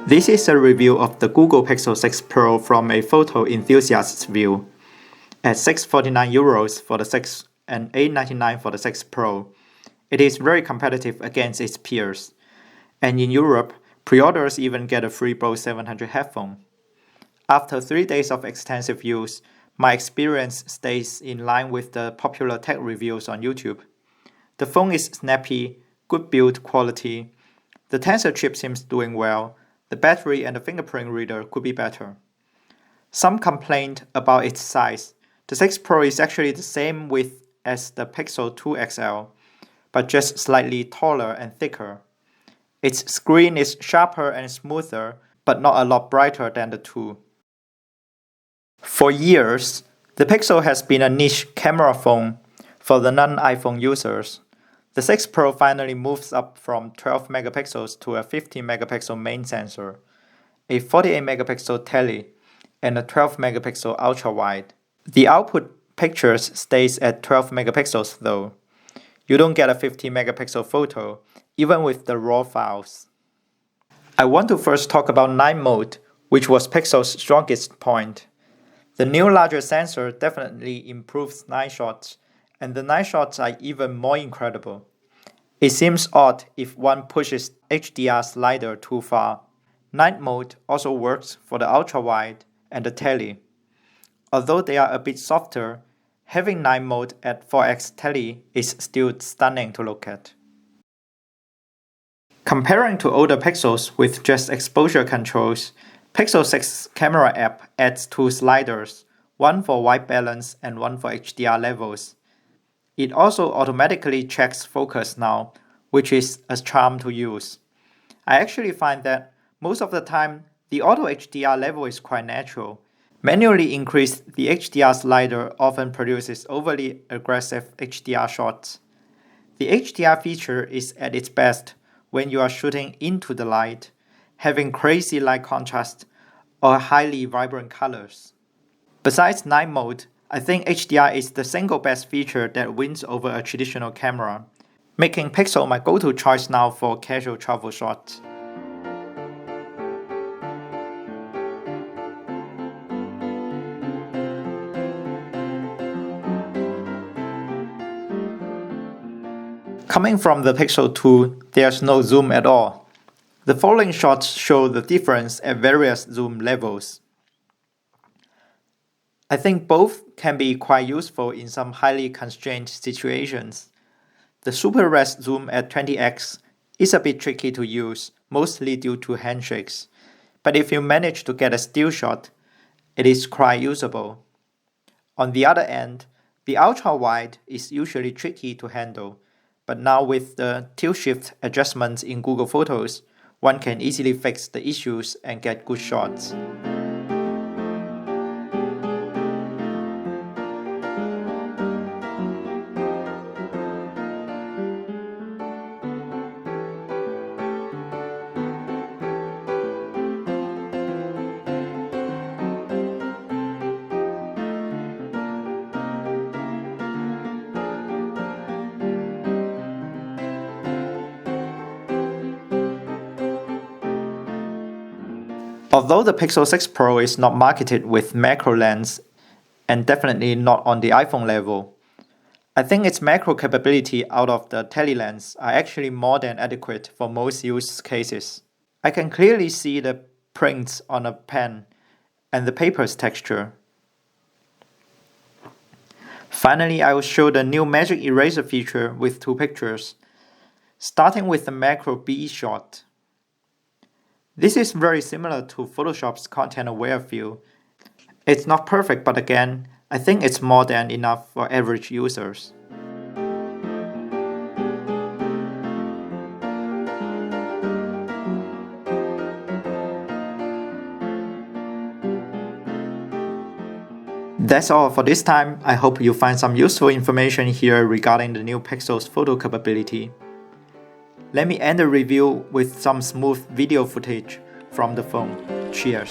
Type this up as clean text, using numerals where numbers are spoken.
This is a review of the Google Pixel 6 Pro from a photo enthusiast's view. At €649 for the 6 and $899 for the 6 Pro, it is very competitive against its peers. And in Europe, pre-orders even get a free Bose 700 headphone. After 3 days of extensive use, my experience stays in line with the popular tech reviews on YouTube. The phone is snappy, good build quality. The Tensor chip seems doing well. The battery and the fingerprint reader could be better. Some complained about its size. The 6 Pro is actually the same width as the Pixel 2 XL, but just slightly taller and thicker. Its screen is sharper and smoother, but not a lot brighter than the 2. For years, the Pixel has been a niche camera phone for the non-iPhone users. The 6 Pro finally moves up from 12 megapixels to a 15 megapixel main sensor, a 48 megapixel tele, and a 12 megapixel ultra-wide. The output pictures stays at 12 megapixels though. You don't get a 50 megapixel photo, even with the RAW files. I want to first talk about night mode, which was Pixel's strongest point. The new larger sensor definitely improves night shots, and the night shots are even more incredible. It seems odd if one pushes HDR slider too far. Night mode also works for the ultra-wide and the tele. Although they are a bit softer, having night mode at 4x tele is still stunning to look at. Comparing to older Pixels with just exposure controls, Pixel 6 camera app adds 2 sliders, one for white balance and one for HDR levels. It also automatically checks focus now, which is a charm to use. I actually find that most of the time, the auto HDR level is quite natural. Manually increased, the HDR slider often produces overly aggressive HDR shots. The HDR feature is at its best when you are shooting into the light, having crazy light contrast or highly vibrant colors. Besides night mode, I think HDR is the single best feature that wins over a traditional camera, making Pixel my go-to choice now for casual travel shots. Coming from the Pixel 2, there's no zoom at all. The following shots show the difference at various zoom levels. I think both can be quite useful in some highly constrained situations. The super res zoom at 20x is a bit tricky to use, mostly due to handshakes. But if you manage to get a still shot, it is quite usable. On the other end, the ultra-wide is usually tricky to handle, but now with the tilt shift adjustments in Google Photos, one can easily fix the issues and get good shots. Although the Pixel 6 Pro is not marketed with macro lens and definitely not on the iPhone level, I think its macro capability out of the tele lens are actually more than adequate for most use cases. I can clearly see the prints on a pen and the paper's texture. Finally, I will show the new Magic Eraser feature with 2 pictures, starting with the macro B shot. This is very similar to Photoshop's content-aware view. It's not perfect, but again, I think it's more than enough for average users. That's all for this time. I hope you find some useful information here regarding the new Pixel's photo capability. Let me end the review with some smooth video footage from the phone. Cheers!